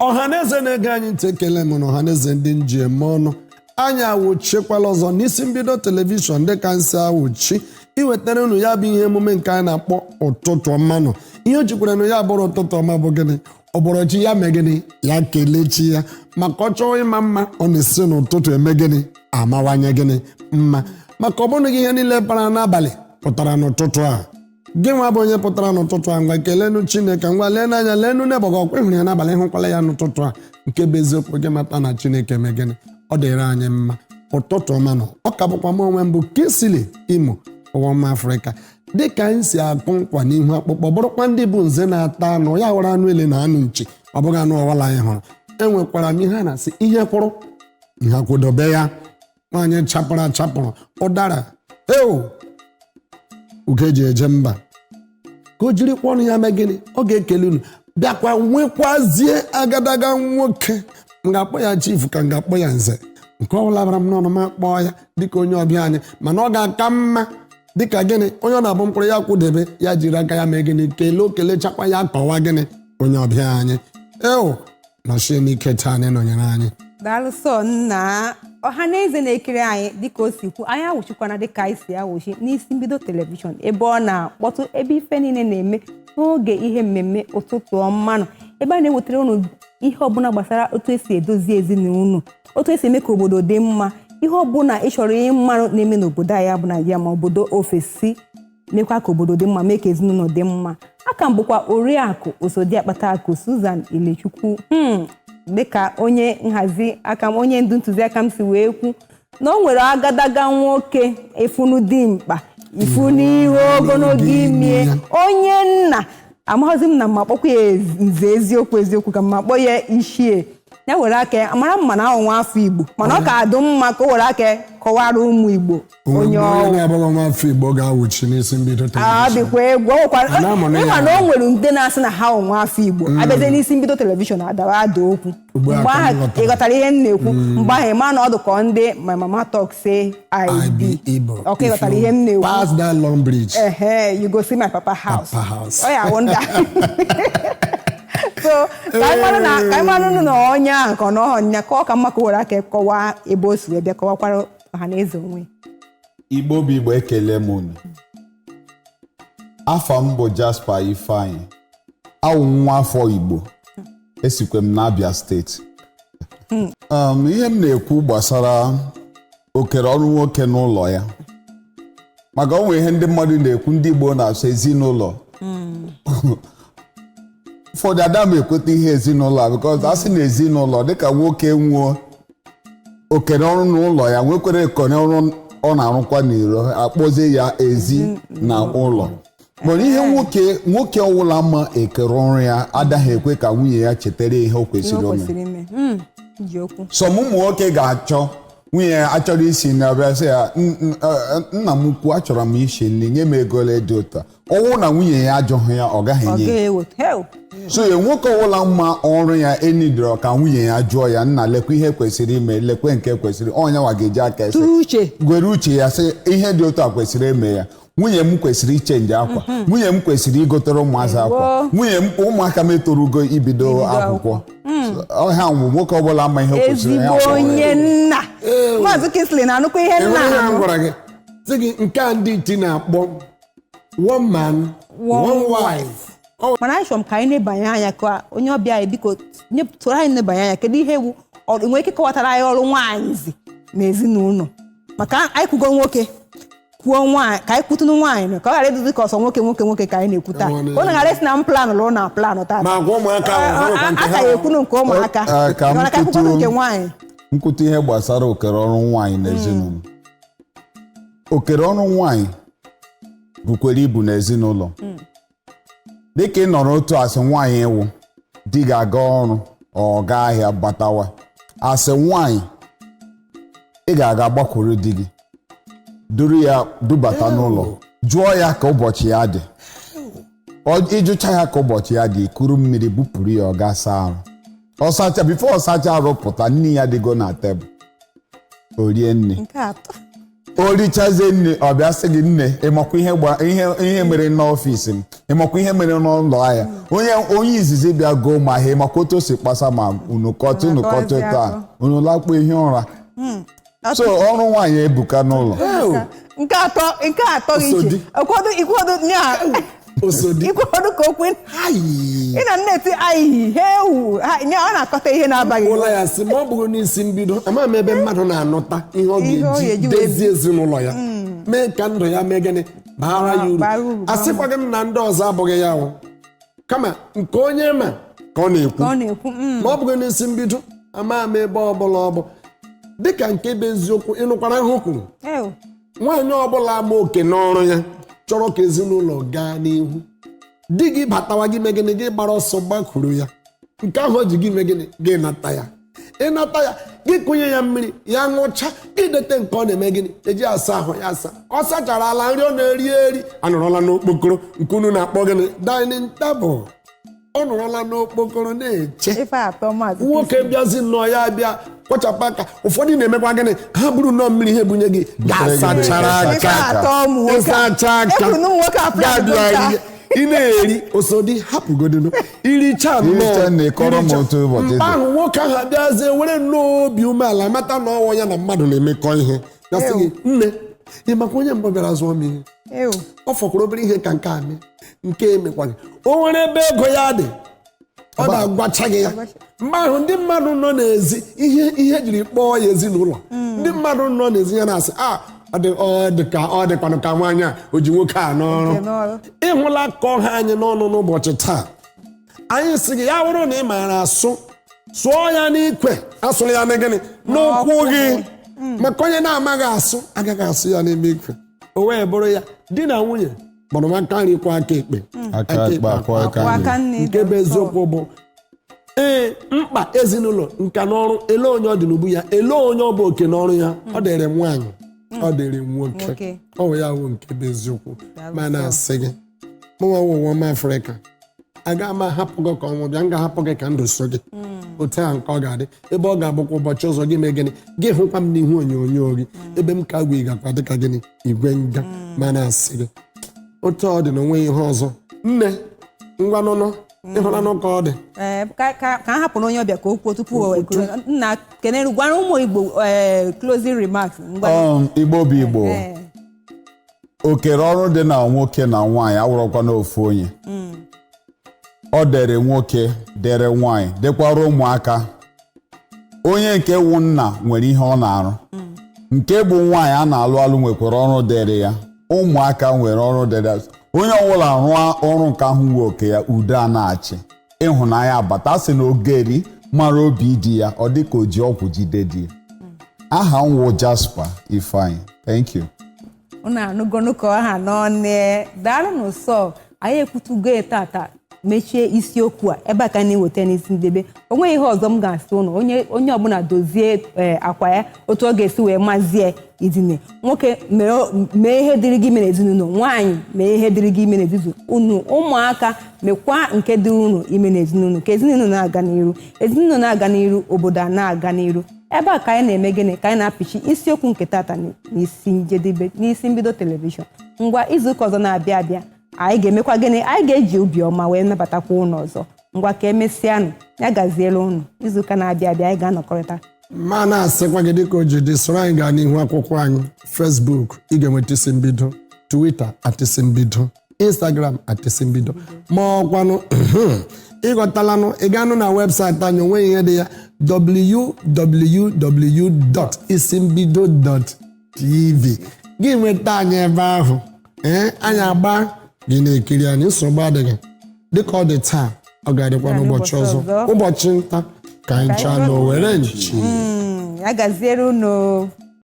ọhaneze na-ege anyị ntị ekele m na ọhaneze ndị njem ọnụ anyị awụchikwala ọzọ n'isi mbido telivishọn dịka nsị awụchi iwetara unu ya bụ ihe emume nke anyị na-akpọ ụtụtụ ọma. ihe o jikwara na ya bụrụ ụtụtụ ọma bụ gịnị? ọbọrọchi ya mee gịnị? ya kelechi ya maka ọ chọọ ịma mma ọ na-esi n'ụtụtụ eme gịnị? amawanye gịnị mma. maka ọ bụrụ gị ihe niile bara n'abalị pụtara n'ụtụtụ a, gị nwa bụ onye pụtara n'ụtụtụ a, ngwa kelenu Chineke, ngwa lee n'anya lenu n'ebe ọkwa ịhụrụ ya n'abalị, hụkwala ya n'ụtụtụ a, nke bụ eziokwu. gị mata na Chineke mee gịnị? ọ dịrị anyị mma. ụtụtụ ọma nọ ọ ka bụkwa m onwe mbụ Kingsley Imo ọwụwa Afrịka. dịka anyị si akpụ nkwa n'ihu akpụkpọ bụrụkwa ndị bụ nze na-ata anụ, ya hụrụ anụ ele na anụ nchi, ọ bụghị anụ ọwala anyị hụrụ. enwekwara m ihe a na-asị ihe kwụrụ ihe akwụdobe ya. nwaanyị chapụrụ achapụrụ ụdara uge ji eje mba ka o jiri kpọnụ ya mee gịnị? ọ ga-ekele unu bịakwa nwekwazie agadaga nwoke. m ga-akpọ ya chief ka m ga-akpọ ya nze, nke ọ bụla bara m n'ọnụ ma kpọọ ya dịka onye ọbịa anyị, mana ọ ga-aka mma dịka gịnị? onye ọ na-abụ mkpụrụ ya kwụdebe ya jiri aka ya mee gịnị? kelee okelechakwa ya kọwa gịnị? onye ọbịa anyị nọchie n'ike taa anyị nọnyere anyị. daalụsọ nna. ọhaneze na-ekiri anyị dịka o si kwu, anyị awụchikwana dịka anyị si awụchi n'isi mbido telivishọn ebe ọ na-akpọtụ ebe ife niile na-eme n'oge ihe mmemme ụtụtụ ọma, ebe a na-ewetara unu ihe ọbụla gbasara otu esi edozi ezinụlọ, otu esi eme ka obodo dị mma, ihe ọbụla ị chọrọ ịmarụ na-eme n'obodo anyị bụ Naịjirịa ma obodo ofesi, mekwa ka obodo dị mma, mee ka ezinụlọ dị mma. aka m bụkwa Oriakụ Osodiakpataku Susan Ilechukwu, dịka onye nhazi aka m, onye ndu ntụziaka m si wee kwu na o nwere agadaga nwoke efunu dị mkpa ifunu ihe ogologo ime onye nna, amaghịzi m na mma kpọkwa ya nze eziokwu ka mma kpọ ya Ichie. ya were aka amara mma na ọnwa afọ Igbo, mana ọ ka adụ mma ka o were aka kọwara ụmụ Igbo onye na-abụghị nwa afọ Igbo ga-awụchi n'isi mbido telivishọn. dịkwa egwu ịma na o nwere ndị na-asị na ha nwa afọ Igbo abịazie n'isi mbido telivishọn adawa ada okwu. mgbe ahụ ị ghọtara ihe m na-ekwu, mgbe ahụ ịma na ọ dụkọ ndị my mama talk say I be Igbo. ọka ịghọtara ihe m na-ekwu. pass that long bridge, you go see my papa house. ọ ya wonda. so ka anyị marụ na onye ahụ ka ọ nọọ ka ọ ka mma ka were aka kọwaa ebe o si wee bịa kọwakwara ọhaneze onwe. Igbo bụ Igbo, ekele m unu. afọ m bụ Jasper Ifeanyi, awụ nwa afọ Igbo, esikwe m n'Abia steeti. ihe m na-ekwu gbasara okere ọrụ nwoke n'ụlọ ya, maka o nwere ihe ndị mmadụ na-ekwu, ndị Igbo na-asụ ezinụlọ. ụfọdụ adam ekweta ihe ezinụlọ a, because a sị na ezinụlọ dịka nwoke nwuo okere ọrụ n'ụlọ ya, nwekwere ekone ọrụ ọ na-arụkwa n'iro, akpọzie ya ezi na ụlọ. mana ihe nwoke ọwụla ma ekere ọrụ ya adaghị ekwe ka nwunye ya chetara ihe o kwesịrị ime. sọ ụmụ nwoke ga-achọ nwunye ya achọrọ isi na-abịa sị ya, nna m ukwu achọrọ m isi nri, nye m ego ole dị ụta. ọwụ na nwunye ya ajọghị ya, ọ gaghị enye. so nwoke ọbụla mma ọrụ ya enidoro ka nwunye ya jụọ ya, nna lekwa ihe kwesịrị ime, lekwe nke kwesịrị, ọnyanwa ga-eji aka ese gwere uche ya sị ihe dị otu a kwesịrị ime ya. nwunye m kwesịrị ichenji akwa, nwunye m kwesịrị igotere ụmụazị akwa, nwunye m ụmụaka m etorugo ibido akwụkwọ. ọha nwụ nwoke ọbụla ama ihe kwesịrị ya. ezigbo onye nna. Maazị Kingsley na-anụkwa ihe nna gwara gị sị gị nke a ndị iti na-akpọ one man one wife. mana anyị chọrọ m ka anyị nebanye anya ka onye ọbịa anyị biko tụrụ anyị nebanye anya kedu ihe ewu nwere ike kọwatara anyị ọrụ nwaanyị zi na ezinụlọ. maka anyị kwugo nwoke kwuo nwaanyị, ka anyị kwutunu nwaanyị ka ọ ghara ịdụzi ka ọsọ nwoke ka anyị na-ekwu taa. ọ na-ghara esi na m planụ lụọ na planụ taa. aka ya ekwunu nke ụmụaka mana ka anyị kwukwanu nke nwaanyị. nkwute ihe gbasara okere ọrụ nwaanyị na ezinụlọ. okere ọrụ nwaanyị bukwere ibu na ezinụlọ. dịka ị nọrọ otu asị nwaanyị ịwụ di ga-aga ọrụ ọ gaa ahịa batawa, asị nwaanyị ị ga-aga gbakwuru di gị, duru ya dubata n'ụlọ, jụọ ya ka ụbọchị ya dị. ịjụcha ya ka ụbọchị ya dị, ikuru mmiri bupụrụ ya, ọ ga saa arụ. ọsacha bifo ọsacha arụ pụta, nne ya dịgo na tebụl, o rie nne. o richazie nne ọ bịa sị gị nne ịmakwa ihe mere n'ọfịs m ịmakwa ihe mere n'ụlọ ahịa onye izizi bịa goo ma ha ịmakwa otu o si kpasa ma unu kọtụ taa unu lakpuo ihe ụra so ọrụ nwaanyị ebuka n'ụlọ nke atọ gị iche ikwodo ka okwe ị na nne-eti ayi ọ na-akọta ihe na-abaghị ụlọ ya sị ma ọ bụrụ n'isi mbido ama m ebe mmadụ na-anụta ihe ọ ga-eji dozie ezinụlọ ya mee ka ndụ ya mee gịnị baara ya uru asịkwaghị m na ndị ọzọ abụghị ya ahụ kama nke onye ma ka ọ na-ekwu ma ọ bụghị n'isi mbido ama m ebe ọbụla ọ bụ dịka nke bụ eziokwu ịnụkwara ihe o kwuru nwaanyị ọbụla ama oke n'ọrụ ya chọrọ ka ezinụlọ gaa n'ihu di gị batawa gị mee gịnị gị gbara ọsọ gbakwuru ya nke ahụ o ji gị mee gịnị gị nata ya ịnata ya gị kụnye ya mmiri ya ṅụcha gị dete nke ọ na-eme gịnị eji asa ahụ ya asa ọ sachara ala nri ọ na-eri eri anọrọla n'okpokoro nke unu na-akpọ gịnị dining table ọ nọrọla n'okpokoro na-eche nwoke bịazi nnọọ ya bịa kpochapụ aka ụfọdụ na-emekwa gịnị ha buru nnọọ mmiri ihe bunye gị ga-asachara aka ịsacha aka ga-abịa ị na-eri osodi hapụgodinu iricha mgbe ahụ nwoke ahụ abịazie were nnọọ obi umeala mata na ọnwụ ya na mmadụ na-emekọ ihe gasị gị nne ị makwa onye mbụ bịara zụọ m ihe ọ fọkwara obere ihe ka nke a mee nke emekwaghị o nwere ebe ego ya dị ọ na-agwacha gị ya mgbe ahụ ndị mmadụ nọ n'ezi ihe jiri kpọọ ya ezinụlọ ndị mmadụ nọ n'ezi ya na-asị ọ dịkwanụ ka nwaanyị a o ji nwoke a n'ọrụ ịhụla ka ọha anyị n'ọnụ n'ụbọchị taa anyị sị gị ya bụrụ na ị maara asụ sụọ ya n'ikwe asụrụ ya n'gịnị n'ụkwụ gị maka onye na-amaghị asụ agaghị asụ ya n'ime ikwe o wee bụrụ ya di na nwunye gbara aka nri kwa aka ekpe nke bụ eziokwu bụ mkpa ezinụlọ nka n'ọrụ ele onye ọ dị n'ubu ya ele onye ọ bụ oke n'ọrụ ya ọ dịrị nwaanyị ọ dịrị nwoke ọ wụ ya wụ nke bụ eziokwu ma na-asị gị mụnwa wụwa m Afrịka aga m ahapụ gị ka ọnwụ bịa m ga-ahapụ gị ka ndụ so gị otu a nke ọ ga-adị ebe ọ ga-abụkwa ụbọchị ọzọ gị mee gịnị gị hụkwa m n'ihu onyonyo gị ebe m ka gwa gakwa dịka gịnị igwe nga ma na-asị gị otu ọ dị na onwe ihe ọzọ nne ngwa nụnụ ịhụlanụ ka ọ dị ka a hapụrụ onye ọbịa ka o kwuo tupu nna kenere gwara ụmụ Igbo closing remarks Igbo bụ Igbo okere ọrụ dị na nwoke na nwaanyị awụrọkwa n'ofu onye ọ dere nwoke dere nwaanyị dekwara ụmụaka onye nke wụ nna nwere ihe ọ na-arụ nke bụ nwaanyị a na-alụ alụ nwekwara ọrụ dere ya ụmụaka nwere ọrụ dere ya onye ọbụla rụọ ọrụ nke ahụ nwe oke ya udo a na-achị ịhụnanya abata sị na ogeri mara obi di ya ọ dịka o ji ọgwụ jide di ya aha m wụ Jasper Ifeanyi thank you unu anụgonu ka ọha n'ọnụ daalụ n'ụsọ anyị ekwutugo tata mechie isiokwu a ebe a ka na-eweta n'isi ndebe o nweghị ihe ọzọ m ga-asị ụnụ onye ọbụla dozie akwa ya otu ọ ga-esi wee mazie idine nwoke mee ihe dịrị gị ime n'ezinụlọ nwaanyị mee ihe dịrị gị ime n'ezinụlọ unu ụmụaka mekwa nke dị unu ime n'ezinụlọ ka ezinụlọ na-aga n'iru ezinụlọ na-aga n'iru obodo a na-aga n'iru ebe a ka anyị na-eme gịnị ka anyị na-apịchi isiokwu nke tata n'isi njedebe n'isi mbido telivishọn ngwa izuụka ọzọ na-abịa abịa anyị ga-emekwa gịnị anyị ga-eji obiọma wee nabatakwa ụnụ ọzọ ngwa ka emesịanụ ya gaziela ụnụ izuụka na-abịa abịa anyị ga-anọkọrịta ma na-asịkwa gị dịka o ji dị soro anyị gaa n'ihu akwụkwọ anyị Facebook ị ga-enweta isi mbido Twitter @isi mbido Instagram @isimbido ma ọkwanụ ịghọtalanụ ị ga-anụ na webụsaịtị anyị onweghị ihe dị ya www.isimbido.tv gị nweta anyị ebe ahụ anyị agba gị na-ekiri anyị nsogbu adịghị dịka ọ dị taa ọ ga-adịkwa n'ụbọchị ọzọ ụbọchị nta ka anyị chaa n'Owere nchi ya gaziere unu